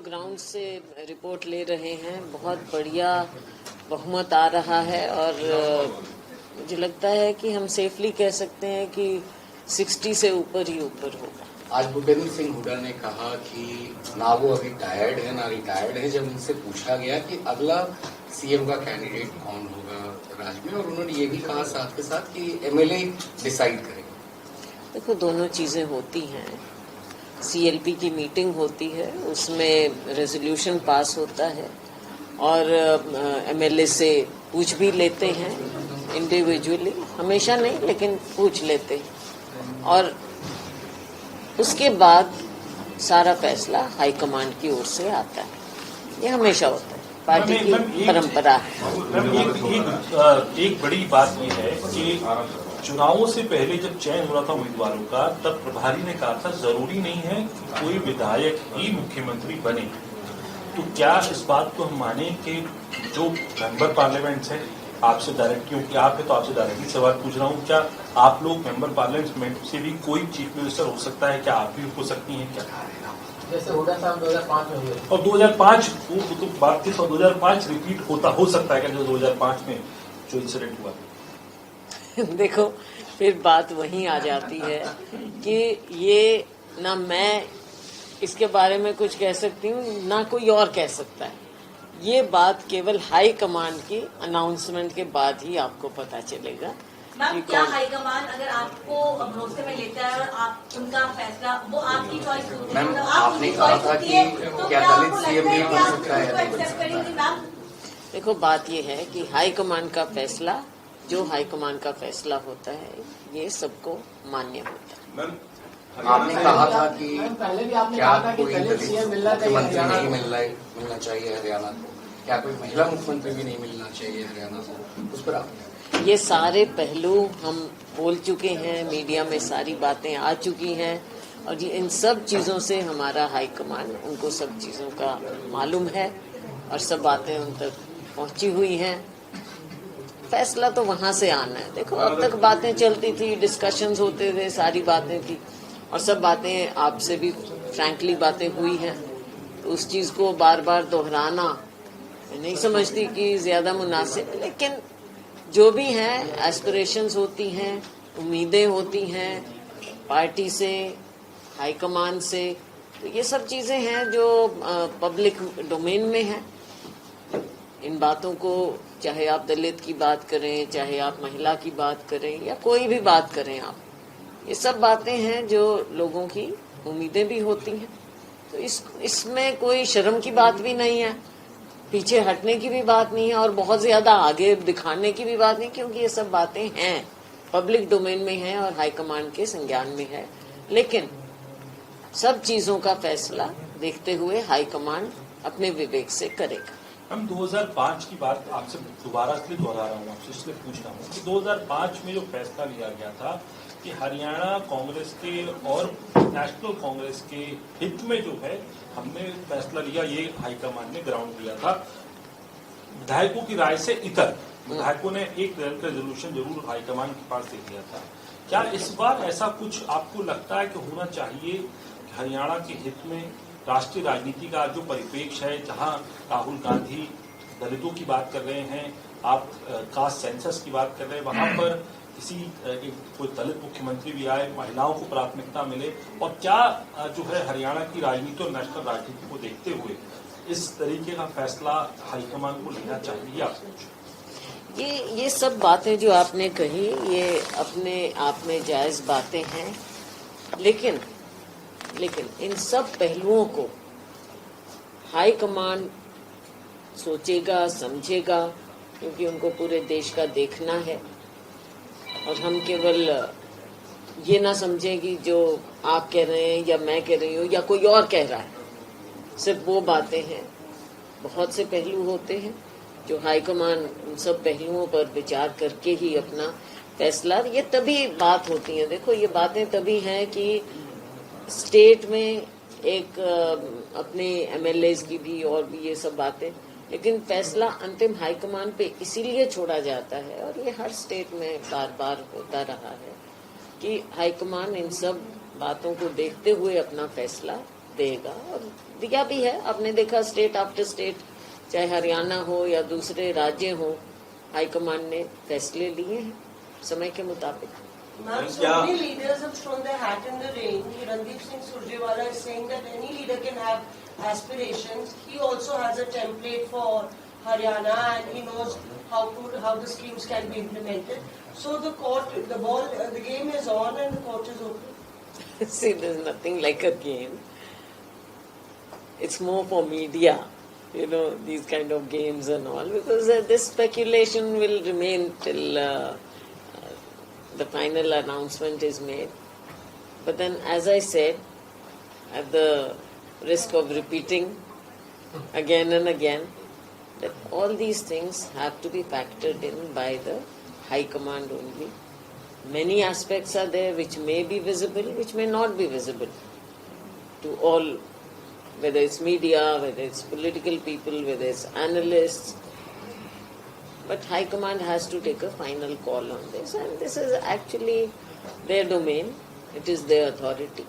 Ground से report ले रहे हैं, बहुत बढ़िया बहुमत आ रहा है और मुझे लगता है कि हम सेफली कह सकते हैं कि 60 से ऊपर ही ऊपर होगा। आज भूपेंद्र सिंह हुड्डा ने कहा कि ना वो अभी टायर्ड है ना रिटायर्ड है। जब उनसे पूछा गया कि अगला सीएम का कैंडिडेट कौन होगा राज्य में, और उन्होंने ये भी कहा साथ के साथ कि एमएलए डिसाइड करेगा। देखो, दोनों चीजें होती हैं। सीएलपी की मीटिंग होती है, उसमें रेजोल्यूशन पास होता है और एमएलए से पूछ भी लेते हैं इंडिविजुअली, हमेशा नहीं लेकिन पूछ लेते हैं और उसके बाद सारा फैसला हाईकमांड की ओर से आता है। ये हमेशा होता है, पार्टी की परंपरा है। एक बड़ी बात यह है कि चुनावों से पहले जब चयन हो रहा था उम्मीदवारों का, तब प्रभारी ने कहा था जरूरी नहीं है कि कोई विधायक ही मुख्यमंत्री बने। तो क्या इस बात को हम माने कि जो मेंबर पार्लियामेंट है, आपसे डायरेक्ट, क्योंकि आप है तो आपसे डायरेक्टली सवाल पूछ रहा हूँ, क्या आप लोग मेंबर पार्लियामेंट से भी कोई चीफ मिनिस्टर हो सकता है? क्या आप भी हो सकती हैं? क्या जैसे हुड्डा साहब 2005 में हुए और 2005 वो तो बात थी, 2005 रिपीट हो सकता है क्या जो 2005 में जो इंसिडेंट हुआ? देखो, फिर बात वहीं आ जाती है कि ये ना मैं इसके बारे में कुछ कह सकती हूँ ना कोई और कह सकता है। ये बात केवल हाई कमांड की अनाउंसमेंट के बाद ही आपको पता चलेगा। मैम, क्या हाईकमान अगर आपको भरोसे में लेता है और आप उनका फैसला, वो आपकी चॉइस होती है? मैम, आपने कहा था कि क्या दलित सीएम भी बन सकता है? देखो, बात ये है कि हाईकमान का फैसला, जो हाईकमान का फैसला होता है, ये सबको मान्य होता है। आपने कहा था कि पहले भी आपने क्या कहा था कि कोई दलित सीएम मिलना मुख्यमंत्री नहीं चाहिए मिलना चाहिए हरियाणा को? क्या कोई महिला मुख्यमंत्री भी नहीं मिलना चाहिए हरियाणा को? उस पर आप ये सारे पहलू हम बोल चुके हैं, मीडिया में सारी बातें आ चुकी हैं और ये इन सब चीजों से हमारा हाईकमान, उनको सब चीजों का मालूम है और सब बातें उन तक पहुंची हुई हैं। फैसला तो वहां से आना है। देखो, अब तक बातें चलती थी, डिस्कशंस होते थे, सारी बातें थी और सब बातें आपसे भी फ्रैंकली बातें हुई हैं, तो उस चीज को बार बार दोहराना मैं नहीं समझती कि ज्यादा मुनासिब। लेकिन जो भी है, एस्पिरेशंस होती हैं, उम्मीदें होती हैं पार्टी से, हाईकमान से, तो ये सब चीजें हैं जो पब्लिक डोमेन में है। इन बातों को, चाहे आप दलित की बात करें, चाहे आप महिला की बात करें या कोई भी बात करें आप, ये सब बातें हैं जो लोगों की उम्मीदें भी होती हैं। तो इसमें कोई शर्म की बात भी नहीं है, पीछे हटने की भी बात नहीं है और बहुत ज्यादा आगे दिखाने की भी बात नहीं, क्योंकि ये सब बातें हैं, पब्लिक डोमेन में हैं और हाईकमांड के संज्ञान में है। लेकिन सब चीजों का फैसला देखते हुए हाईकमांड अपने विवेक से करेगा। हम 2005 की बात आपसे दोबारा इसलिए दोहरा रहा हूँ, आपसे इसलिए पूछ रहा हूँ कि 2005 में जो फैसला लिया गया था कि हरियाणा कांग्रेस के और नेशनल कांग्रेस के हित में जो है, हमने फैसला लिया, ये हाईकमान ने ग्राउंड दिया था विधायकों की राय से इतर। विधायकों ने एक रेजोल्यूशन जरूर हाईकमान के पास दे दिया था। क्या इस बार ऐसा कुछ आपको लगता है कि होना चाहिए कि हरियाणा के हित में राष्ट्रीय राजनीति का जो परिप्रेक्ष्य है, जहां राहुल गांधी दलितों की बात कर रहे हैं, आप कास्ट सेंसस की बात कर रहे हैं, वहां पर किसी कोई दलित मुख्यमंत्री भी आए, महिलाओं को प्राथमिकता मिले, और क्या जो है हरियाणा की राजनीति और नेशनल राजनीति को देखते हुए इस तरीके का फैसला हाईकमान को लेना चाहिए? आप ये सब बातें जो आपने कही, ये अपने आप में जायज बातें हैं, लेकिन इन सब पहलुओं को हाईकमान सोचेगा, समझेगा, क्योंकि उनको पूरे देश का देखना है और हम केवल ये ना समझें कि जो आप कह रहे हैं या मैं कह रही हूँ या कोई और कह रहा है, सिर्फ वो बातें हैं। बहुत से पहलू होते हैं जो हाईकमान उन सब पहलुओं पर विचार करके ही अपना फैसला, ये तभी बात होती है। देखो, ये बातें तभी हैं कि स्टेट में एक अपने एमएलएज की भी और भी ये सब बातें, लेकिन फैसला अंतिम हाईकमान पे इसीलिए छोड़ा जाता है और ये हर स्टेट में बार बार होता रहा है कि हाईकमान इन सब बातों को देखते हुए अपना फैसला देगा, और दिया भी है। आपने देखा स्टेट आफ्टर स्टेट, चाहे हरियाणा हो या दूसरे राज्य हो, हाईकमान ने फैसले लिए हैं समय के मुताबिक। Ma'am, so many leaders have thrown their hat in the ring. Randeep Singh Surjewala is saying that any leader can have aspirations. He also has a template for Haryana, and he knows how the schemes can be implemented. So the game is on, and the court is open. See, there's nothing like a game. It's more for media, these kind of games and all, because this speculation will remain till the final announcement is made. But then, as I said, at the risk of repeating again and again, that all these things have to be factored in by the High Command only. Many aspects are there which may be visible, which may not be visible to all, whether it's media, whether it's political people, whether it's analysts. But High Command has to take a final call on this, and this is actually their domain. It is their authority.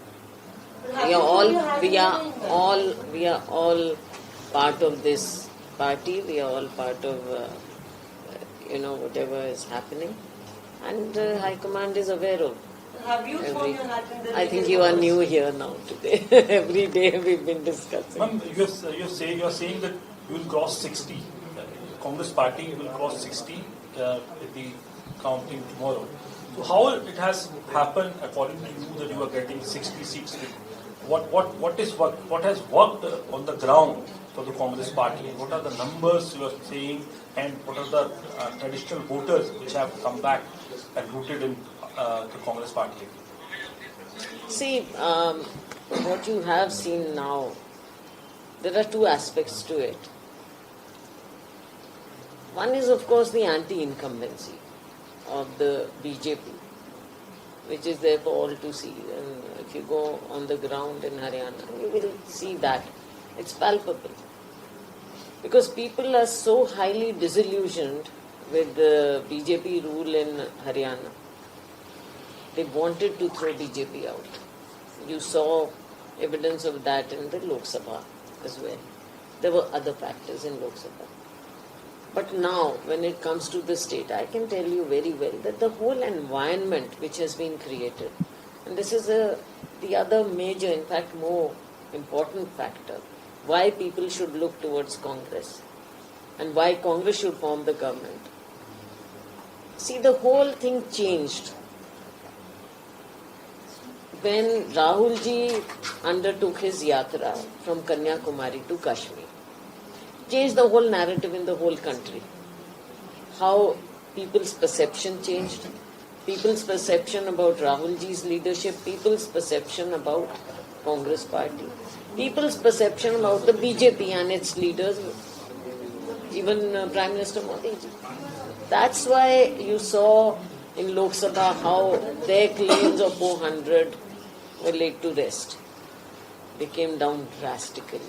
We are all part of this party. We are all part of whatever is happening, and High Command is aware of. Have you thrown your hat in the ring? I think you are new here now today. Every day we've been discussing. Ma'am, you're saying that you will cross 60. Congress party will cross 60 at the counting tomorrow. So how it has happened according to you that you are getting 60 seats? What has worked on the ground for the Congress party? What are the numbers you are saying, and what are the traditional voters which have come back and rooted in the Congress party? See, what you have seen now, there are two aspects to it. One is, of course, the anti-incumbency of the BJP, which is there for all to see. And if you go on the ground in Haryana, you will see that. It's palpable. Because people are so highly disillusioned with the BJP rule in Haryana. They wanted to throw BJP out. You saw evidence of that in the Lok Sabha as well. There were other factors in Lok Sabha. But now, when it comes to the state, I can tell you very well that the whole environment which has been created, and this is the other major, in fact more important factor, why people should look towards Congress and why Congress should form the government. See, the whole thing changed when Rahul ji undertook his yatra from Kanyakumari to Kashmir. Changed the whole narrative in the whole country. How people's perception changed, people's perception about Rahul ji's leadership, people's perception about Congress party, people's perception about the BJP and its leaders, even Prime Minister Modi ji. That's why you saw in Lok Sabha how their claims of 400 were laid to rest. They came down drastically.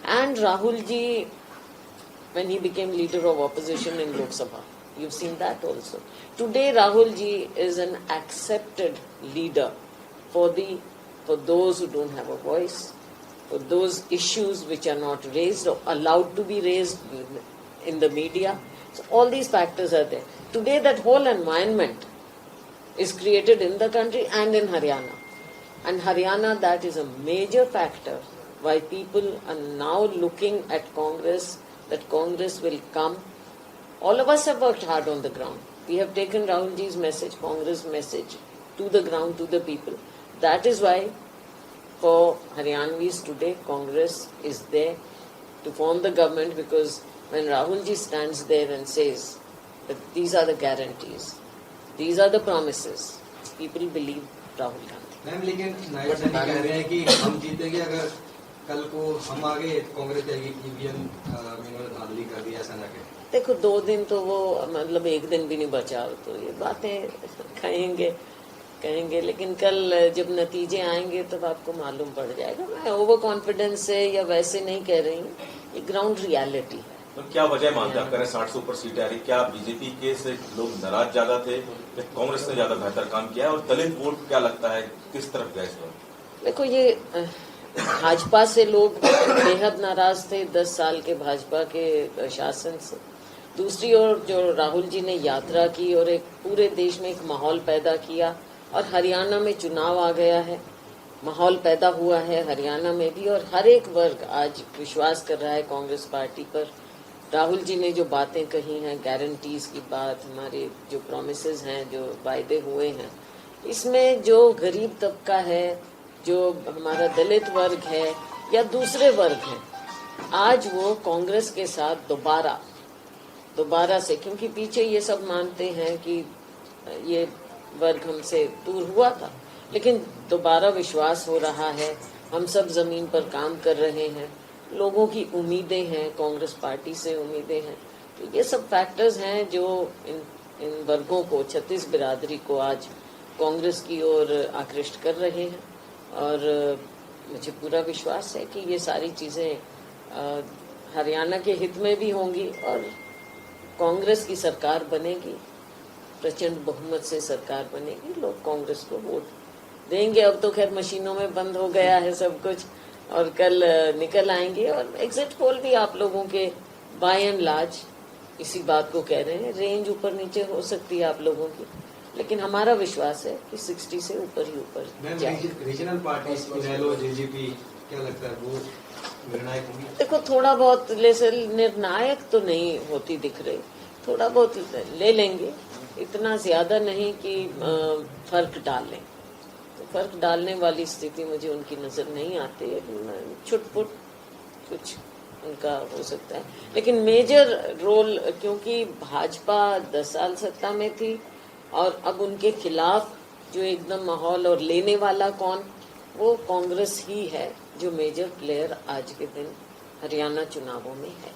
And Rahul ji, when he became leader of opposition in Lok Sabha, you've seen that also. Today Rahul ji is an accepted leader for those who don't have a voice, for those issues which are not raised or allowed to be raised in the media. So all these factors are there. Today that whole environment is created in the country and in Haryana. And Haryana, that is a major factor why people are now looking at Congress, that Congress will come. All of us have worked hard on the ground. We have taken Rahul ji's message, Congress message, to the ground, to the people. That is why for Haryanvis today, Congress is there to form the government, because when Rahul ji stands there and says that these are the guarantees, these are the promises, people believe Rahul Gandhi. Ma'am, लेकिन नायब सैनी कह रहे हैं कि हम जीतेंगे अगर कल को हम आगे कांग्रेस जाएगी, ईवीएम में उन्होंने धांधली कर दी, ऐसा ना कहें। देखो 2 दिन तो वो मतलब 1 दिन भी नहीं बचा, तो ये बातें कहेंगे, लेकिन कल जब नतीजे आएंगे तब आपको मालूम पड़ जाएगा। मैं ओवर कॉन्फिडेंस से या वैसे नहीं कह रही हूँ, ये ग्राउंड रियलिटी है। तो क्या वजह मानते हैं, आप कह रहे हैं 60 से ऊपर सीटें आ रही, क्या बीजेपी के से लोग नाराज ज्यादा थे या कांग्रेस ने ज्यादा बेहतर काम किया है, और दलित वोट क्या लगता है किस तरफ गया इस बार? देखो ये भाजपा से लोग बेहद नाराज थे 10 साल के भाजपा के शासन से। दूसरी ओर जो राहुल जी ने यात्रा की और एक पूरे देश में एक माहौल पैदा किया, और हरियाणा में चुनाव आ गया है, माहौल पैदा हुआ है हरियाणा में भी, और हर एक वर्ग आज विश्वास कर रहा है कांग्रेस पार्टी पर। राहुल जी ने जो बातें कही हैं, गारंटीज की बात, हमारे जो प्रॉमिसेस हैं, जो वायदे हुए हैं, इसमें जो गरीब तबका है, जो हमारा दलित वर्ग है या दूसरे वर्ग हैं, आज वो कांग्रेस के साथ दोबारा से, क्योंकि पीछे ये सब मानते हैं कि ये वर्ग हमसे दूर हुआ था, लेकिन दोबारा विश्वास हो रहा है। हम सब जमीन पर काम कर रहे हैं, लोगों की उम्मीदें हैं, कांग्रेस पार्टी से उम्मीदें हैं। तो ये सब फैक्टर्स हैं जो इन वर्गों को, 36 बिरादरी को आज कांग्रेस की ओर आकृष्ट कर रहे हैं। और मुझे पूरा विश्वास है कि ये सारी चीजें हरियाणा के हित में भी होंगी और कांग्रेस की सरकार बनेगी, प्रचंड बहुमत से सरकार बनेगी, लोग कांग्रेस को वोट देंगे। अब तो खैर मशीनों में बंद हो गया है सब कुछ, और कल निकल आएंगे। और एग्जिट पोल भी आप लोगों के बाय एंड लार्ज इसी बात को कह रहे हैं, रेंज ऊपर नीचे हो सकती है आप लोगों की, लेकिन हमारा विश्वास है कि 60 से ऊपर ही ऊपर जाएगी। रीजनल पार्टीज इनेलो, जेजेपी, क्या लगता है वो निर्णायक होंगी? देखो, थोड़ा बहुत निर्णायक तो नहीं होती दिख रही, थोड़ा बहुत ले लेंगे, इतना ज्यादा नहीं कि फर्क डाल लें। तो फर्क डालने वाली स्थिति मुझे उनकी नजर नहीं आती है, छुटपुट कुछ उनका हो सकता है, लेकिन मेजर रोल, क्योंकि भाजपा 10 साल सत्ता में थी और अब उनके खिलाफ जो एकदम माहौल और लेने वाला कौन, वो कांग्रेस ही है जो मेजर प्लेयर आज के दिन हरियाणा चुनावों में है।